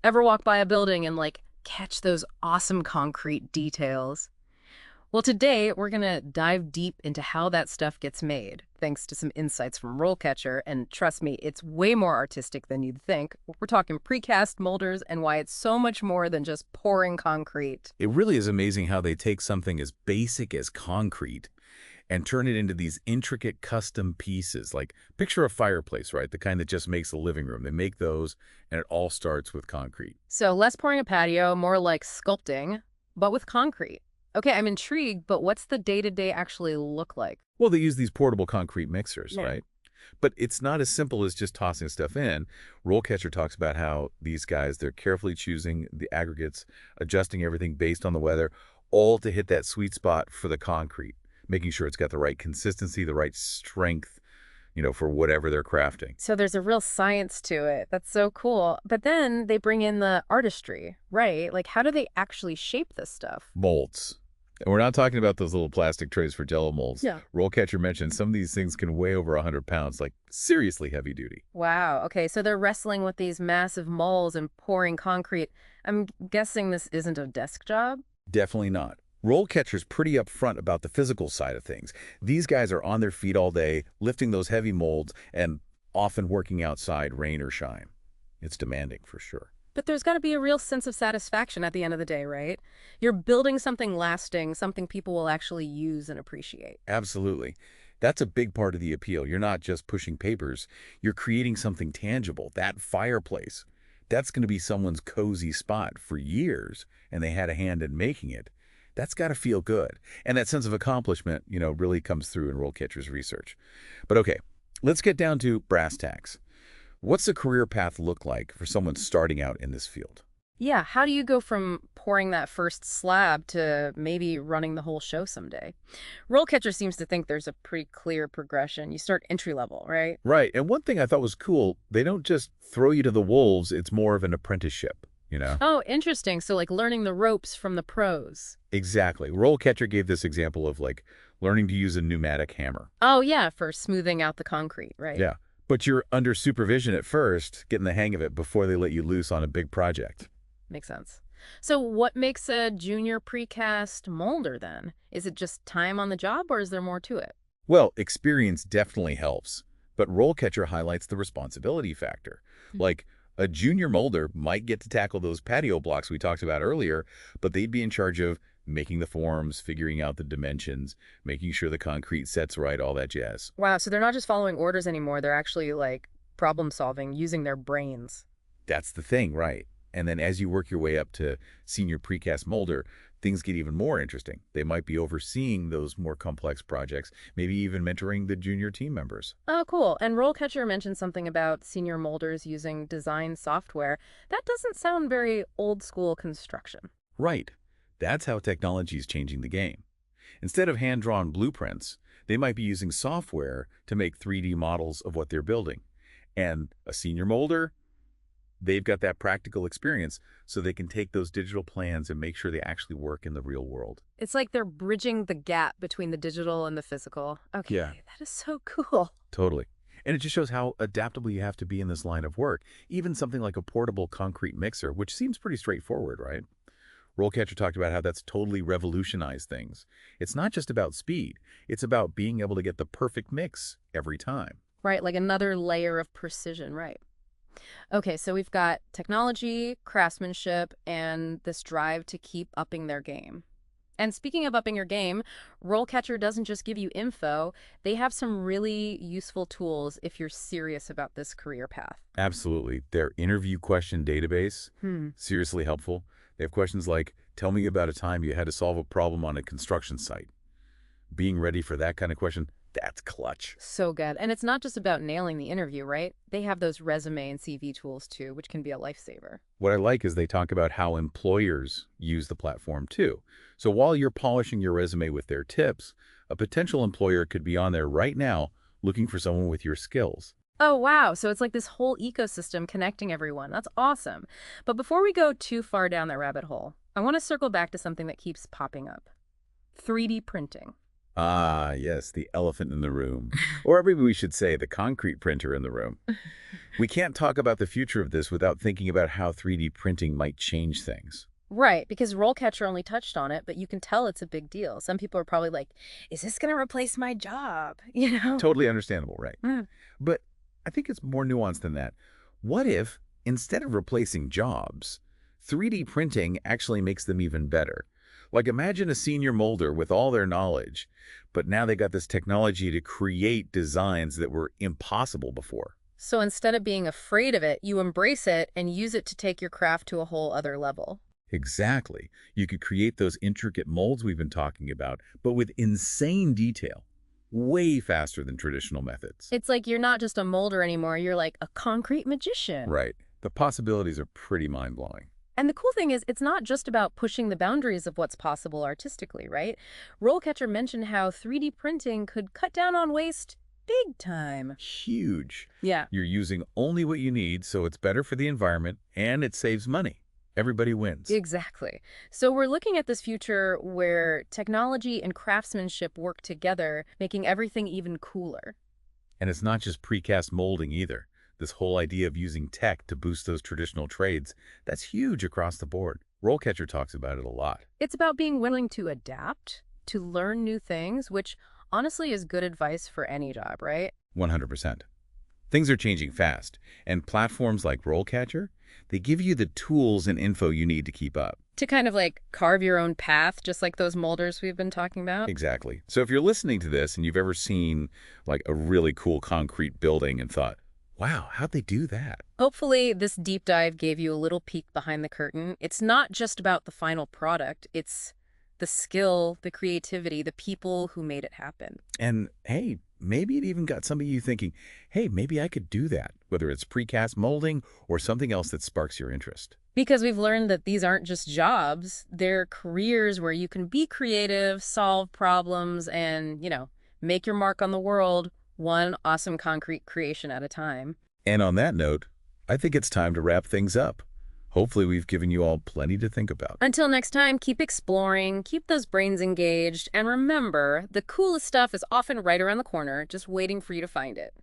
Ever walk by a building and, like, catch those awesome concrete details? Well, today we're going to dive deep into how that stuff gets made, thanks to some insights from RoleCatcher. And trust me, it's way more artistic than you'd think. We're talking precast molders and why it's so much more than just pouring concrete. It really is amazing how they take something as basic as concrete and turn it into these intricate custom pieces. Like, picture a fireplace, right? The kind that just makes a living room. They make those, and it all starts with concrete. So less pouring a patio, more like sculpting, but with concrete. Okay, I'm intrigued, but what's the day-to-day actually look like? Well, they use these portable concrete mixers, Yeah. right? But it's not as simple as just tossing stuff in. RoleCatcher talks about how these guys, they're carefully choosing the aggregates, adjusting everything based on the weather, all to hit that sweet spot for the concrete, making sure it's got the right consistency, the right strength, for whatever they're crafting. So there's a real science to it. That's so cool. But then they bring in the artistry, right? Like, how do they actually shape this stuff? Molds. And we're not talking about those little plastic trays for Jello molds. Yeah. RoleCatcher mentioned some of these things can weigh over 100 pounds, like seriously heavy duty. Wow. Okay, so they're wrestling with these massive molds and pouring concrete. I'm guessing this isn't a desk job? Definitely not. RoleCatcher's pretty upfront about the physical side of things. These guys are on their feet all day, lifting those heavy molds, and often working outside, rain or shine. It's demanding for sure. But there's got to be a real sense of satisfaction at the end of the day, right? You're building something lasting, something people will actually use and appreciate. Absolutely. That's a big part of the appeal. You're not just pushing papers. You're creating something tangible. That fireplace, that's going to be someone's cozy spot for years, and they had a hand in making it. That's got to feel good. And that sense of accomplishment, really comes through in RoleCatcher's research. But okay, let's get down to brass tacks. What's the career path look like for someone starting out in this field? Yeah, how do you go from pouring that first slab to maybe running the whole show someday? Rollcatcher seems to think there's a pretty clear progression. You start entry level, right? Right. And one thing I thought was cool, they don't just throw you to the wolves, it's more of an apprenticeship. Oh, interesting. So like learning the ropes from the pros. Exactly. RoleCatcher gave this example of like learning to use a pneumatic hammer. Oh, yeah, for smoothing out the concrete, right? Yeah. But you're under supervision at first, getting the hang of it before they let you loose on a big project. Makes sense. So what makes a junior precast molder then? Is it just time on the job or is there more to it? Well, experience definitely helps, but RoleCatcher highlights the responsibility factor. Like, a junior molder might get to tackle those patio blocks we talked about earlier, but they'd be in charge of making the forms, figuring out the dimensions, making sure the concrete sets right, all that jazz. Wow, so they're not just following orders anymore. They're actually like problem solving, using their brains. That's the thing, right? And then as you work your way up to senior precast molder, things get even more interesting. They might be overseeing those more complex projects, maybe even mentoring the junior team members. Oh, cool. And Rollcatcher mentioned something about senior molders using design software. That doesn't sound very old school construction. Right. That's how technology is changing the game. Instead of hand-drawn blueprints, they might be using software to make 3D models of what they're building. And a senior molder, they've got that practical experience so they can take those digital plans and make sure they actually work in the real world. It's like they're bridging the gap between the digital and the physical. Okay, Yeah. that is so cool. Totally. And it just shows how adaptable you have to be in this line of work. Even something like a portable concrete mixer, which seems pretty straightforward, right? RoleCatcher talked about how that's totally revolutionized things. It's not just about speed. It's about being able to get the perfect mix every time. Right, like another layer of precision, right? Okay, so we've got technology, craftsmanship, and this drive to keep upping their game. And speaking of upping your game, Rollcatcher doesn't just give you info, they have some really useful tools if you're serious about this career path. Absolutely. Their interview question database, Hmm. seriously helpful. They have questions like, tell me about a time you had to solve a problem on a construction site. Being ready for that kind of question, that's clutch. So good. And it's not just about nailing the interview, right? They have those resume and CV tools too, which can be a lifesaver. What I like is they talk about how employers use the platform too. So while you're polishing your resume with their tips, a potential employer could be on there right now looking for someone with your skills. Oh, wow. So it's like this whole ecosystem connecting everyone. That's awesome. But before we go too far down that rabbit hole, I want to circle back to something that keeps popping up. 3D printing. Ah, yes, the elephant in the room. Or maybe we should say the concrete printer in the room. We can't talk about the future of this without thinking about how 3D printing might change things. Right, because RoleCatcher only touched on it, but you can tell it's a big deal. Some people are probably like, is this going to replace my job? You know? Totally understandable, right? Mm. But I think it's more nuanced than that. What if, instead of replacing jobs, 3D printing actually makes them even better? Like imagine a senior molder with all their knowledge, but now they got this technology to create designs that were impossible before. So instead of being afraid of it, you embrace it and use it to take your craft to a whole other level. Exactly. You could create those intricate molds we've been talking about, but with insane detail, way faster than traditional methods. It's like you're not just a molder anymore, you're like a concrete magician. Right. The possibilities are pretty mind-blowing. And the cool thing is, it's not just about pushing the boundaries of what's possible artistically, right? RoleCatcher mentioned how 3D printing could cut down on waste big time. Huge. Yeah. You're using only what you need, so it's better for the environment, and it saves money. Everybody wins. Exactly. So we're looking at this future where technology and craftsmanship work together, making everything even cooler. And it's not just precast molding either. This whole idea of using tech to boost those traditional trades, that's huge across the board. RoleCatcher talks about it a lot. It's about being willing to adapt, to learn new things, which honestly is good advice for any job, right? 100%. Things are changing fast, and platforms like RoleCatcher, they give you the tools and info you need to keep up. To kind of like carve your own path, just like those molders we've been talking about. Exactly. So if you're listening to this and you've ever seen like a really cool concrete building and thought, wow, how'd they do that? Hopefully, this deep dive gave you a little peek behind the curtain. It's not just about the final product, it's the skill, the creativity, the people who made it happen. And hey, maybe it even got some of you thinking, hey, maybe I could do that, whether it's precast molding or something else that sparks your interest. Because we've learned that these aren't just jobs, they're careers where you can be creative, solve problems, and, make your mark on the world, one awesome concrete creation at a time. And on that note, I think it's time to wrap things up. Hopefully we've given you all plenty to think about. Until next time, keep exploring, keep those brains engaged, and remember, the coolest stuff is often right around the corner, just waiting for you to find it.